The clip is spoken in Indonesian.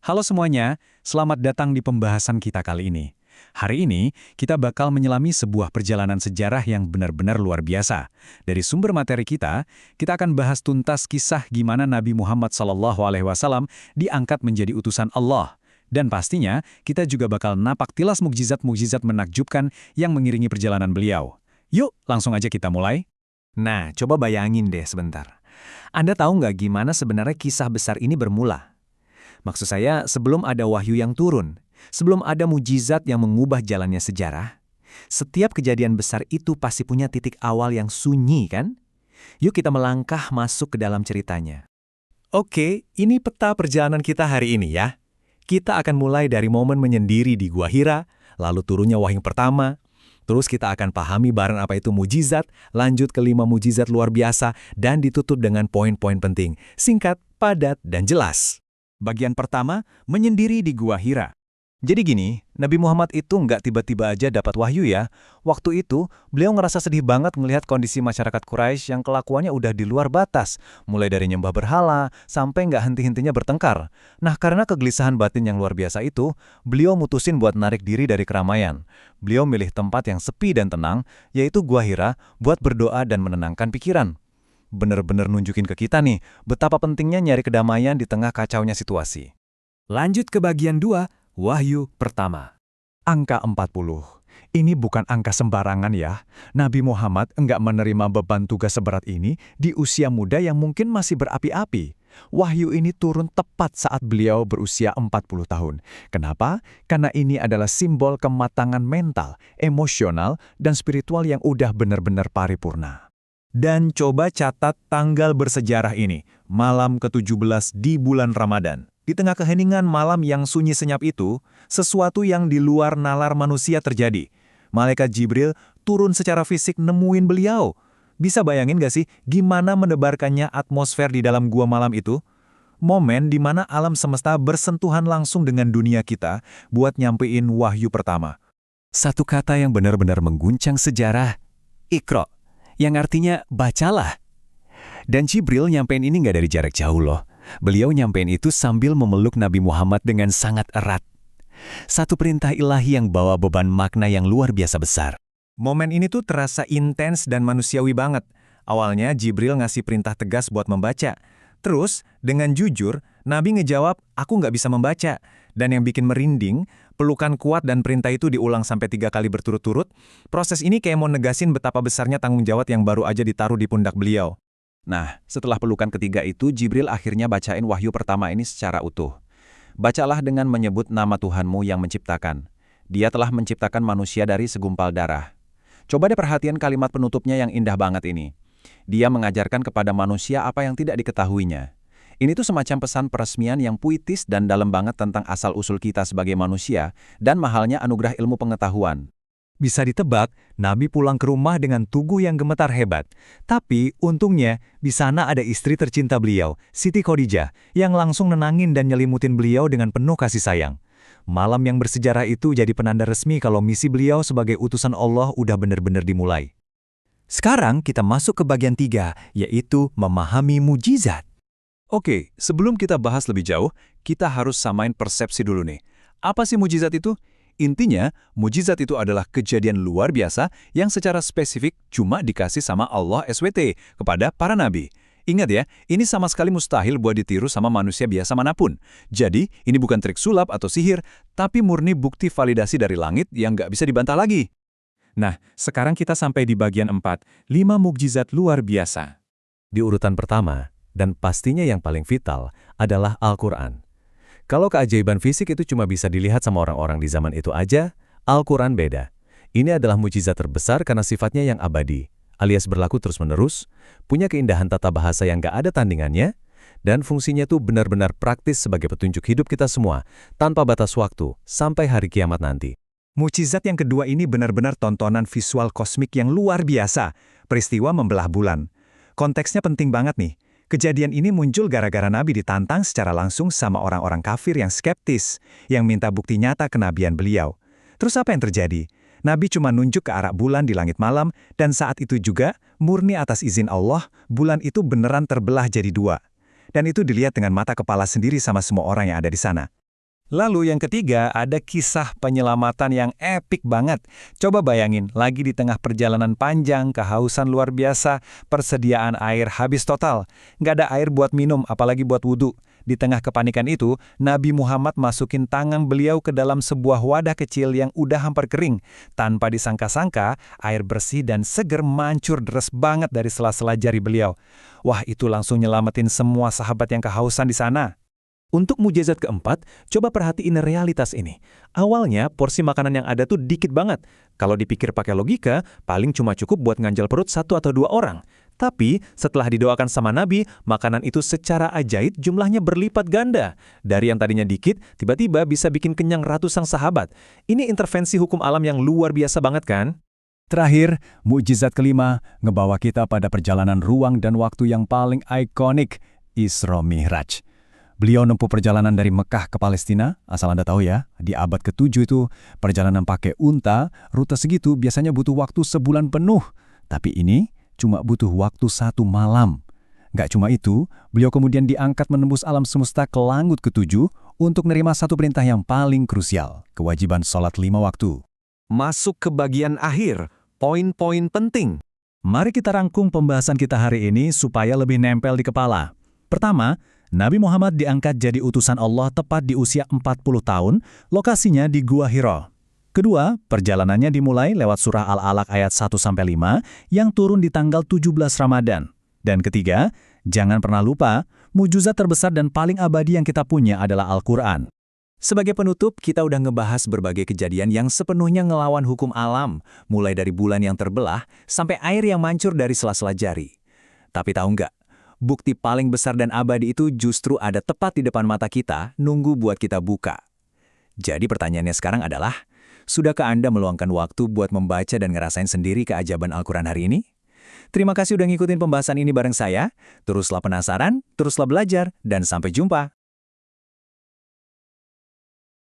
Halo semuanya, selamat datang di pembahasan kita kali ini. Hari ini, kita bakal menyelami sebuah perjalanan sejarah yang benar-benar luar biasa. Dari sumber materi kita akan bahas tuntas kisah gimana Nabi Muhammad SAW diangkat menjadi utusan Allah. Dan pastinya, kita juga bakal napak tilas mukjizat-mukjizat menakjubkan yang mengiringi perjalanan beliau. Yuk, langsung aja kita mulai. Nah, coba bayangin deh sebentar. Anda tahu nggak gimana sebenarnya kisah besar ini bermula? Maksud saya, sebelum ada wahyu yang turun, sebelum ada mujizat yang mengubah jalannya sejarah, setiap kejadian besar itu pasti punya titik awal yang sunyi, kan? Yuk kita melangkah masuk ke dalam ceritanya. Oke, ini peta perjalanan kita hari ini ya. Kita akan mulai dari momen menyendiri di Gua Hira, lalu turunnya wahyu pertama. Terus kita akan pahami bareng apa itu mujizat, lanjut ke 5 mujizat luar biasa, dan ditutup dengan poin-poin penting. Singkat, padat, dan jelas. Bagian pertama, menyendiri di Gua Hira. Jadi gini, Nabi Muhammad itu nggak tiba-tiba aja dapat wahyu ya. Waktu itu, beliau ngerasa sedih banget melihat kondisi masyarakat Quraisy yang kelakuannya udah di luar batas. Mulai dari nyembah berhala, sampai nggak henti-hentinya bertengkar. Nah, karena kegelisahan batin yang luar biasa itu, beliau mutusin buat narik diri dari keramaian. Beliau milih tempat yang sepi dan tenang, yaitu Gua Hira, buat berdoa dan menenangkan pikiran. Bener-bener nunjukin ke kita nih, betapa pentingnya nyari kedamaian di tengah kacaunya situasi. Lanjut ke bagian 2, wahyu pertama. Angka 40. Ini bukan angka sembarangan ya. Nabi Muhammad enggak menerima beban tugas seberat ini di usia muda yang mungkin masih berapi-api. Wahyu ini turun tepat saat beliau berusia 40 tahun. Kenapa? Karena ini adalah simbol kematangan mental, emosional, dan spiritual yang udah benar-benar paripurna. Dan coba catat tanggal bersejarah ini, malam ke-17 di bulan Ramadan. Di tengah keheningan malam yang sunyi senyap itu, sesuatu yang di luar nalar manusia terjadi. Malaikat Jibril turun secara fisik nemuin beliau. Bisa bayangin gak sih gimana mendebarkannya atmosfer di dalam gua malam itu? Momen di mana alam semesta bersentuhan langsung dengan dunia kita buat nyampein wahyu pertama. Satu kata yang benar-benar mengguncang sejarah, Iqra, yang artinya bacalah. Dan Jibril nyampein ini nggak dari jarak jauh loh. Beliau nyampein itu sambil memeluk Nabi Muhammad dengan sangat erat. Satu perintah ilahi yang bawa beban makna yang luar biasa besar. Momen ini tuh terasa intens dan manusiawi banget. Awalnya Jibril ngasih perintah tegas buat membaca. Terus, dengan jujur, Nabi ngejawab, aku nggak bisa membaca. Dan yang bikin merinding, pelukan kuat dan perintah itu diulang sampai 3 kali berturut-turut. Proses ini kayak mau negasin betapa besarnya tanggung jawab yang baru aja ditaruh di pundak beliau. Nah, setelah pelukan ketiga itu, Jibril akhirnya bacain wahyu pertama ini secara utuh. Bacalah dengan menyebut nama Tuhanmu yang menciptakan. Dia telah menciptakan manusia dari segumpal darah. Coba deh perhatian kalimat penutupnya yang indah banget ini. Dia mengajarkan kepada manusia apa yang tidak diketahuinya. Ini tuh semacam pesan peresmian yang puitis dan dalam banget tentang asal-usul kita sebagai manusia dan mahalnya anugerah ilmu pengetahuan. Bisa ditebak, Nabi pulang ke rumah dengan tubuh yang gemetar hebat. Tapi, untungnya, di sana ada istri tercinta beliau, Siti Khadijah, yang langsung nenangin dan nyelimutin beliau dengan penuh kasih sayang. Malam yang bersejarah itu jadi penanda resmi kalau misi beliau sebagai utusan Allah udah benar-benar dimulai. Sekarang kita masuk ke bagian 3, yaitu memahami mujizat. Oke, sebelum kita bahas lebih jauh, kita harus samain persepsi dulu nih. Apa sih mujizat itu? Intinya, mujizat itu adalah kejadian luar biasa yang secara spesifik cuma dikasih sama Allah SWT kepada para nabi. Ingat ya, ini sama sekali mustahil buat ditiru sama manusia biasa manapun. Jadi, ini bukan trik sulap atau sihir, tapi murni bukti validasi dari langit yang nggak bisa dibantah lagi. Nah, sekarang kita sampai di bagian 4, 5 mukjizat luar biasa. Di urutan pertama, dan pastinya yang paling vital, adalah Al-Quran. Kalau keajaiban fisik itu cuma bisa dilihat sama orang-orang di zaman itu aja, Al-Quran beda. Ini adalah mujizat terbesar karena sifatnya yang abadi, alias berlaku terus-menerus, punya keindahan tata bahasa yang gak ada tandingannya, dan fungsinya tuh benar-benar praktis sebagai petunjuk hidup kita semua, tanpa batas waktu, sampai hari kiamat nanti. Mukjizat yang kedua ini benar-benar tontonan visual kosmik yang luar biasa, peristiwa membelah bulan. Konteksnya penting banget nih. Kejadian ini muncul gara-gara Nabi ditantang secara langsung sama orang-orang kafir yang skeptis, yang minta bukti nyata kenabian beliau. Terus apa yang terjadi? Nabi cuma nunjuk ke arah bulan di langit malam, dan saat itu juga, murni atas izin Allah, bulan itu beneran terbelah jadi 2. Dan itu dilihat dengan mata kepala sendiri sama semua orang yang ada di sana. Lalu yang ketiga, ada kisah penyelamatan yang epik banget. Coba bayangin, lagi di tengah perjalanan panjang, kehausan luar biasa, persediaan air habis total. Nggak ada air buat minum, apalagi buat wudhu. Di tengah kepanikan itu, Nabi Muhammad masukin tangan beliau ke dalam sebuah wadah kecil yang udah hampir kering. Tanpa disangka-sangka, air bersih dan seger mancur deres banget dari sela-sela jari beliau. Wah, itu langsung nyelamatin semua sahabat yang kehausan di sana. Untuk mujizat keempat, coba perhatiin realitas ini. Awalnya, porsi makanan yang ada tuh dikit banget. Kalau dipikir pakai logika, paling cuma cukup buat nganjal perut 1 atau 2 orang. Tapi, setelah didoakan sama Nabi, makanan itu secara ajaib jumlahnya berlipat ganda. Dari yang tadinya dikit, tiba-tiba bisa bikin kenyang ratusan sahabat. Ini intervensi hukum alam yang luar biasa banget kan? Terakhir, mukjizat kelima ngebawa kita pada perjalanan ruang dan waktu yang paling ikonik, Isra Mi'raj. Beliau nempuh perjalanan dari Mekah ke Palestina, asal Anda tahu ya, di abad ke-7 itu, perjalanan pakai unta, rute segitu biasanya butuh waktu sebulan penuh. Tapi ini cuma butuh waktu 1 malam. Nggak cuma itu, beliau kemudian diangkat menembus alam semesta ke langit ke-7 untuk menerima satu perintah yang paling krusial, kewajiban sholat 5 waktu. Masuk ke bagian akhir, poin-poin penting. Mari kita rangkum pembahasan kita hari ini supaya lebih nempel di kepala. Pertama, Nabi Muhammad diangkat jadi utusan Allah tepat di usia 40 tahun, lokasinya di Gua Hira. Kedua, perjalanannya dimulai lewat surah Al-Alaq ayat 1-5 yang turun di tanggal 17 Ramadan. Dan ketiga, jangan pernah lupa, mukjizat terbesar dan paling abadi yang kita punya adalah Al-Quran. Sebagai penutup, kita udah ngebahas berbagai kejadian yang sepenuhnya ngelawan hukum alam, mulai dari bulan yang terbelah sampai air yang mancur dari sela-sela jari. Tapi tahu nggak? Bukti paling besar dan abadi itu justru ada tepat di depan mata kita, nunggu buat kita buka. Jadi pertanyaannya sekarang adalah, sudahkah Anda meluangkan waktu buat membaca dan ngerasain sendiri keajaban Al-Quran hari ini? Terima kasih udah ngikutin pembahasan ini bareng saya. Teruslah penasaran, teruslah belajar, dan sampai jumpa.